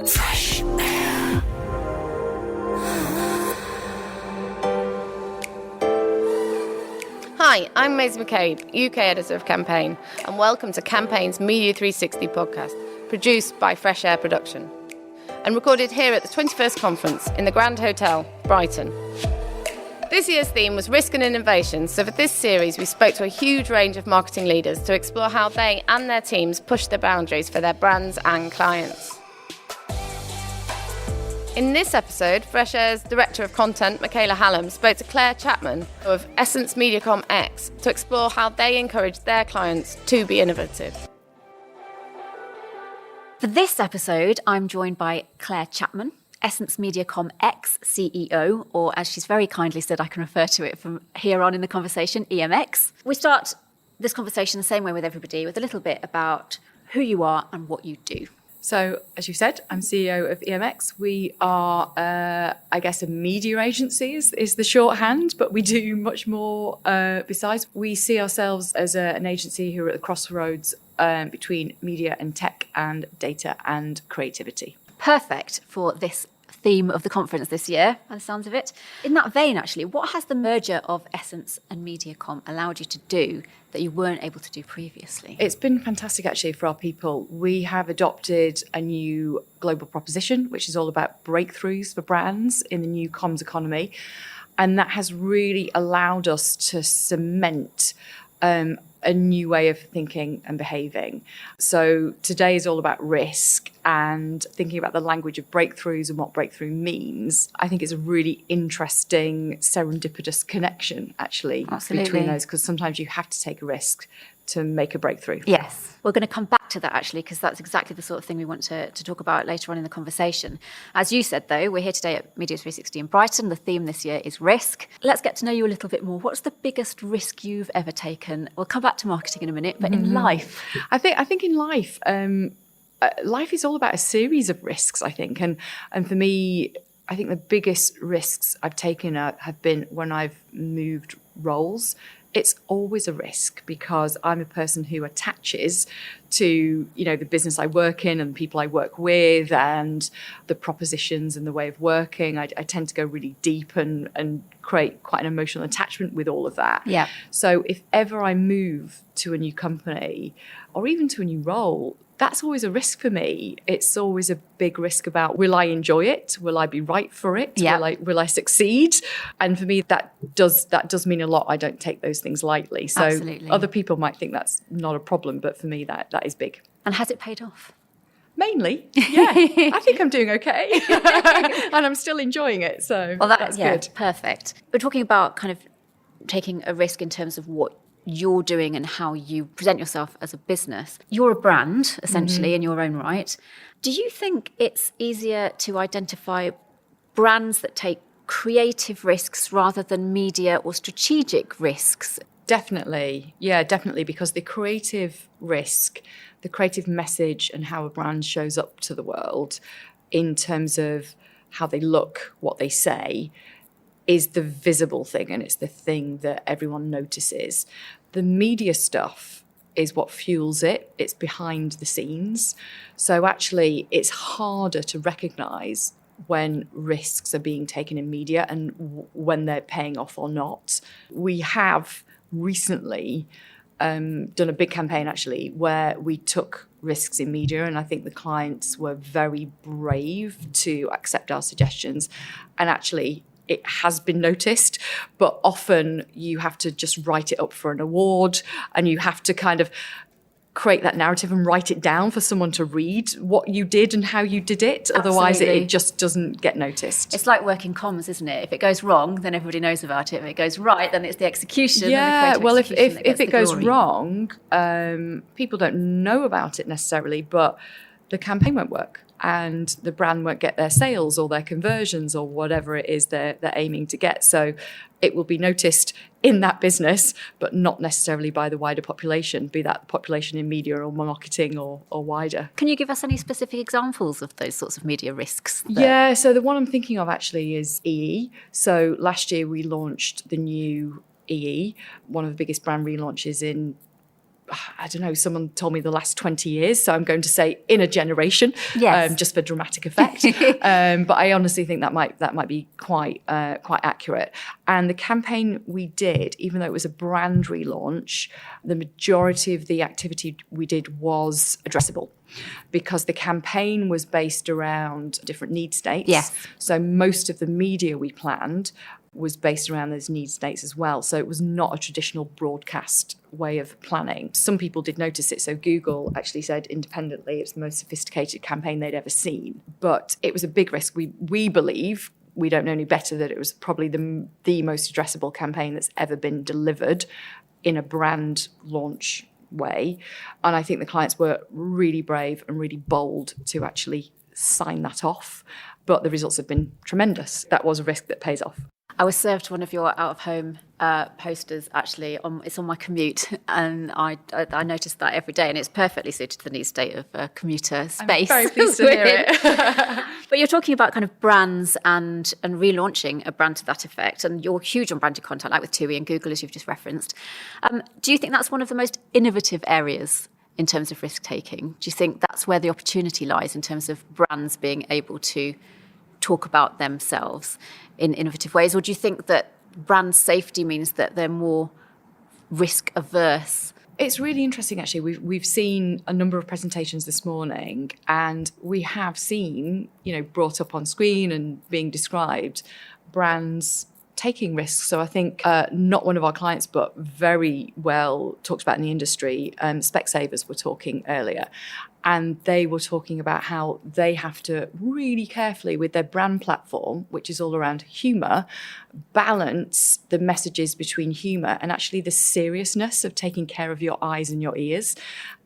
Fresh air. Hi, I'm Maisie McCabe, UK editor of Campaign, and welcome to Campaign's Media360 podcast, produced by Fresh Air Production, and recorded here at the 21st Conference in the Grand Hotel, Brighton. This year's theme was risk and innovation, so for this series we spoke to a huge range of marketing leaders to explore how they and their teams push the boundaries for their brands and clients. In this episode, Fresh Air's Director of Content, Michaela Hallam, spoke to Clare Chapman of EssenceMediacomX to explore how they encourage their clients to be innovative. For this episode, I'm joined by Clare Chapman, EssenceMediacomX CEO, or as she's very kindly said, I can refer to it from here on in the conversation, EMX. We start this conversation the same way with everybody, with a little bit about who you are and what you do. So, as you said, I'm CEO of EMX. We are, I guess, a media agency is the shorthand, but we do much more besides. We see ourselves as an agency who are at the crossroads between media and tech and data and creativity. Perfect for this theme of the conference this year, by the sounds of it. In that vein, actually, what has the merger of Essence and Mediacom allowed you to do that you weren't able to do previously? It's been fantastic, actually, for our people. We have adopted a new global proposition, which is all about breakthroughs for brands in the new comms economy. And that has really allowed us to cement a new way of thinking and behaving. So today is all about risk and thinking about the language of breakthroughs and what breakthrough means. I think it's a really interesting serendipitous connection, actually, between those, because sometimes you have to take a risk to make a breakthrough. Yes. We're going to come back to that, actually, because that's exactly the sort of thing we want to talk about later on in the conversation. As you said, though, we're here today at Media360 in Brighton. The theme this year is risk. Let's get to know you a little bit more. What's the biggest risk you've ever taken? We'll come back to marketing in a minute, but in life? I think in life, life is all about a series of risks, I think. And for me, I think the biggest risks I've taken have been when I've moved roles. It's always a risk because I'm a person who attaches to, the business I work in and the people I work with and the propositions and the way of working. I tend to go really deep and create quite an emotional attachment with all of that. Yeah. So if ever I move to a new company or even to a new role, that's always a risk for me. It's always a big risk about, will I enjoy it? Will I be right for it? Yeah. Will I succeed? And for me, that does mean a lot. I don't take those things lightly. So Absolutely. Other people might think that's not a problem, but for me, that is big. And has it paid off? Mainly, yeah. I think I'm doing okay. And I'm still enjoying it. So that's good. Perfect. We're talking about kind of taking a risk in terms of what you're doing and how you present yourself as a business. You're a brand, essentially, in your own right. Do you think it's easier to identify brands that take creative risks rather than media or strategic risks? Definitely. Yeah, definitely. Because the creative risk, the creative message and how a brand shows up to the world in terms of how they look, what they say, is the visible thing, and it's the thing that everyone notices. The media stuff is what fuels it. It's behind the scenes. So actually, it's harder to recognise when risks are being taken in media and when they're paying off or not. We have recently done a big campaign, actually, where we took risks in media, and I think the clients were very brave to accept our suggestions. And actually, it has been noticed, but often you have to just write it up for an award and you have to kind of create that narrative and write it down for someone to read what you did and how you did it. Otherwise, it just doesn't get noticed. It's like working comms, isn't it? If it goes wrong, then everybody knows about it. If it goes right, then it's the execution. Yeah, and the well, if it goes wrong, people don't know about it necessarily, but the campaign won't work. And the brand won't get their sales or their conversions or whatever it is they're aiming to get. So it will be noticed in that business, but not necessarily by the wider population, be that population in media or marketing or wider. Can you give us any specific examples of those sorts of media risks? Yeah, so the one I'm thinking of actually is EE. So last year we launched the new EE, one of the biggest brand relaunches in I don't know, someone told me the last 20 years, so I'm going to say in a generation, Yes. just for dramatic effect. But I honestly think that might be quite accurate. And the campaign we did, even though it was a brand relaunch, the majority of the activity we did was addressable, because the campaign was based around different need states. Yes. So most of the media we planned was based around those need states as well. So it was not a traditional broadcast way of planning. Some people did notice it. So Google actually said independently it's the most sophisticated campaign they'd ever seen. But it was a big risk. We believe, we don't know any better, that it was probably the most addressable campaign that's ever been delivered in a brand launch way. And I think the clients were really brave and really bold to actually sign that off. But the results have been tremendous. That was a risk that pays off. I was served one of your out-of-home posters, actually. It's on my commute, and I noticed that every day, and it's perfectly suited to the new state of commuter space. I'm very pleased to hear it. But you're talking about kind of brands and relaunching a brand to that effect, and you're huge on branded content, like with TUI and Google, as you've just referenced. Do you think that's one of the most innovative areas in terms of risk-taking? Do you think that's where the opportunity lies in terms of brands being able to talk about themselves in innovative ways? Or do you think that brand safety means that they're more risk averse? It's really interesting, actually. We've seen a number of presentations this morning, and we have seen, brought up on screen and being described, brands taking risks. So I think not one of our clients, but very well talked about in the industry, Specsavers were talking earlier. And they were talking about how they have to really carefully, with their brand platform, which is all around humour, balance the messages between humour and actually the seriousness of taking care of your eyes and your ears.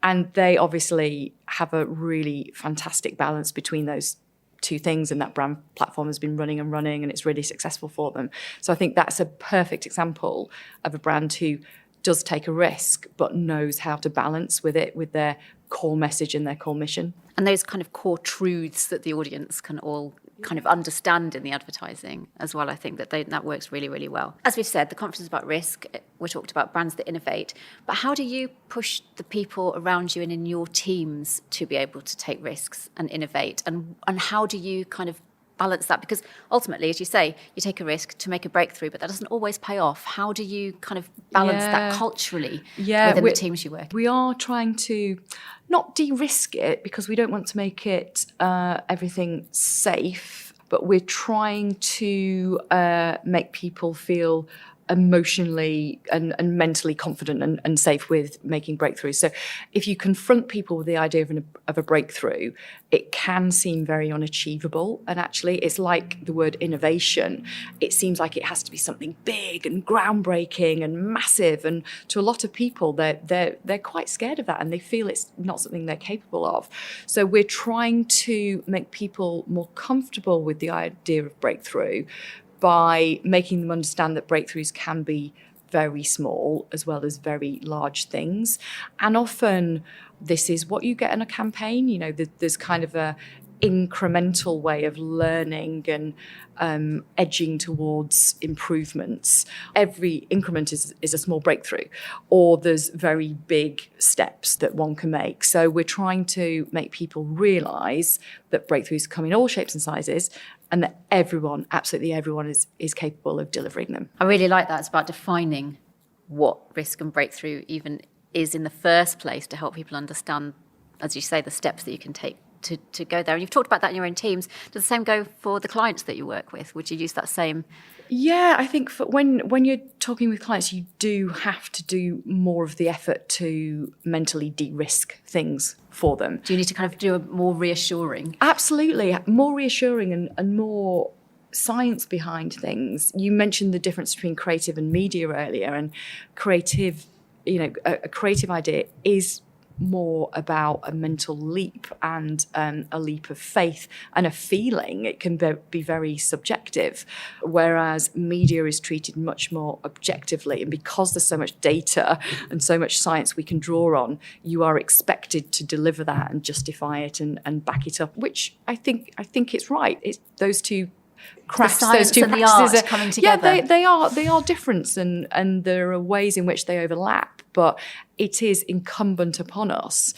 And they obviously have a really fantastic balance between those two things, and that brand platform has been running and it's really successful for them. So I think that's a perfect example of a brand who does take a risk but knows how to balance with it, with their core message and their core mission. And those kind of core truths that the audience can all kind of understand in the advertising as well. I think that works really, really well. As we've said, the conference is about risk. We talked about brands that innovate. But how do you push the people around you and in your teams to be able to take risks and innovate? And how do you kind of balance that? Because ultimately, as you say, you take a risk to make a breakthrough, but that doesn't always pay off. How do you kind of balance that culturally within the teams you work with? We are trying to not de-risk it, because we don't want to make it everything safe, but we're trying to make people feel emotionally and mentally confident and safe with making breakthroughs. So if you confront people with the idea of a breakthrough, it can seem very unachievable. And actually, it's like the word innovation. It seems like it has to be something big and groundbreaking and massive. And to a lot of people, they're quite scared of that, and they feel it's not something they're capable of. So we're trying to make people more comfortable with the idea of breakthrough by making them understand that breakthroughs can be very small as well as very large things. And often this is what you get in a campaign. There's kind of a incremental way of learning and edging towards improvements. Every increment is a small breakthrough, or there's very big steps that one can make. So we're trying to make people realise that breakthroughs come in all shapes and sizes, and that absolutely everyone is capable of delivering them. I really like that. It's about defining what risk and breakthrough even is in the first place, to help people understand, as you say, the steps that you can take to go there. And you've talked about that in your own teams. Does the same go for the clients that you work with? Would you use that same? Yeah, I think when you're talking with clients, you do have to do more of the effort to mentally de-risk things for them. Do you need to kind of do a more reassuring? Absolutely. More reassuring and more science behind things. You mentioned the difference between creative and media earlier, and creative, a creative idea is more about a mental leap and a leap of faith and a feeling. It can be very subjective, whereas media is treated much more objectively. And because there's so much data and so much science we can draw on, you are expected to deliver that and justify it and back it up, which I think it's right. Those two cracks, science those two and the practices art coming together. Yeah, they are different, and there are ways in which they overlap. But it is incumbent upon us,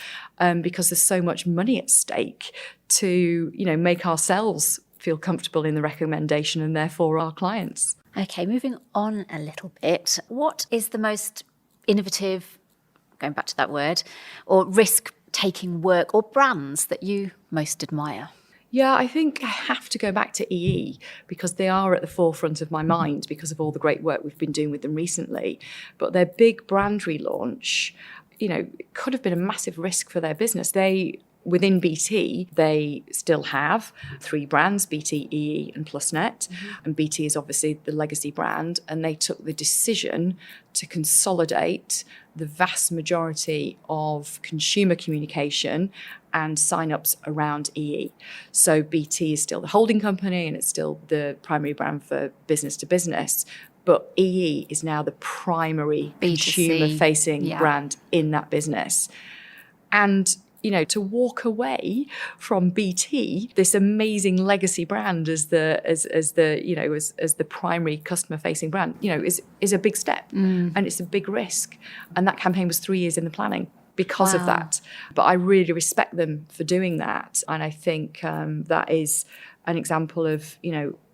because there's so much money at stake, to make ourselves feel comfortable in the recommendation, and therefore our clients. Okay, moving on a little bit. What is the most innovative, going back to that word, or risk-taking work or brands that you most admire? Yeah, I think I have to go back to EE, because they are at the forefront of my mind because of all the great work we've been doing with them recently. But their big brand relaunch, it could have been a massive risk for their business. Within BT, they still have 3 brands, BT, EE and PlusNet. And BT is obviously the legacy brand. And they took the decision to consolidate the vast majority of consumer communication and sign-ups around EE. So BT is still the holding company and it's still the primary brand for business to business. But EE is now the primary consumer-facing brand in that business. And to walk away from BT, this amazing legacy brand as the primary customer-facing brand, is a big step, and it's a big risk. And that campaign was 3 years in the planning because of that. But I really respect them for doing that, and I think that is an example of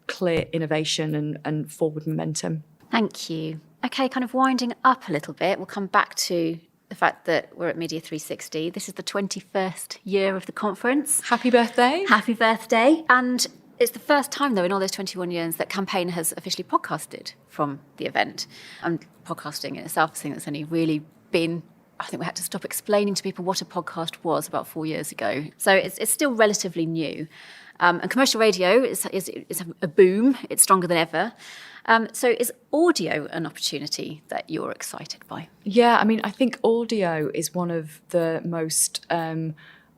clear innovation and forward momentum. Thank you. Okay, kind of winding up a little bit, we'll come back to the fact that we're at Media360. This is the 21st year of the conference. Happy birthday. Happy birthday. And it's the first time, though, in all those 21 years that Campaign has officially podcasted from the event. And podcasting in itself is something that's only really been, I think we had to stop explaining to people what a podcast was about 4 years ago. So it's still relatively new. And commercial radio is a boom. It's stronger than ever. So is audio an opportunity that you're excited by? Yeah, I think audio is one of the most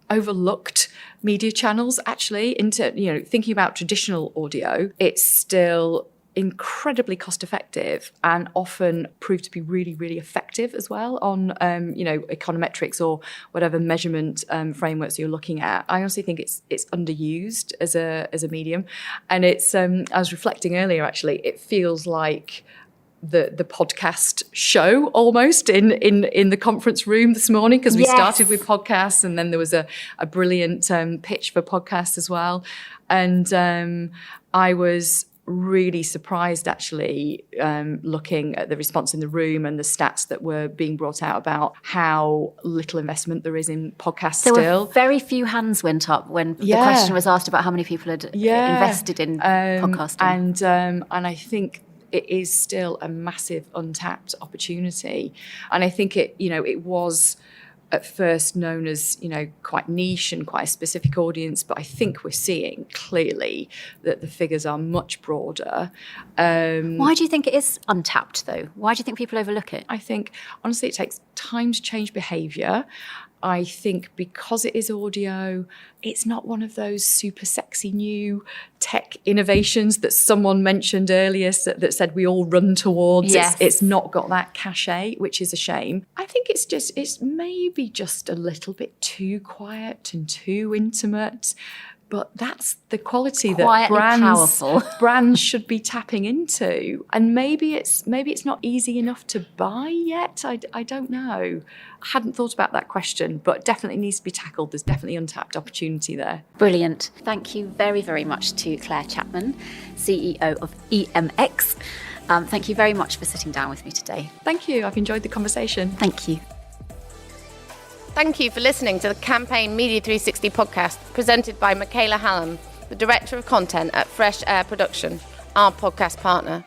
overlooked media channels, actually. Thinking about traditional audio, it's still incredibly cost effective and often proved to be really, really effective as well on, econometrics or whatever measurement frameworks you're looking at. I honestly think it's underused as a medium. And it's, I was reflecting earlier, actually, it feels like the podcast show almost in the conference room this morning, because we started with podcasts and then there was a brilliant pitch for podcasts as well. And I was really surprised, actually, looking at the response in the room and the stats that were being brought out about how little investment there is in podcasts still. Very few hands went up when the question was asked about how many people had invested in podcasting. And I think it is still a massive untapped opportunity. And I think it was at first known as, quite niche and quite a specific audience, but I think we're seeing clearly that the figures are much broader. Why do you think it is untapped, though? Why do you think people overlook it? I think, honestly, it takes time to change behaviour. I think because it is audio, it's not one of those super sexy new tech innovations that someone mentioned earlier that said we all run towards. Yes. It's not got that cachet, which is a shame. I think it's maybe just a little bit too quiet and too intimate. But that's the quality that brands should be tapping into. And maybe it's not easy enough to buy yet. I don't know. I hadn't thought about that question, but definitely needs to be tackled. There's definitely untapped opportunity there. Brilliant. Thank you very, very much to Clare Chapman, CEO of EMX. Thank you very much for sitting down with me today. Thank you. I've enjoyed the conversation. Thank you. Thank you for listening to the Campaign Media360 podcast presented by Michaela Hallam, the Director of Content at Fresh Air Production, our podcast partner.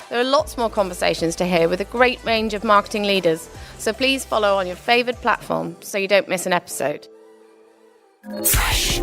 There are lots more conversations to hear with a great range of marketing leaders, so please follow on your favoured platform so you don't miss an episode. Fresh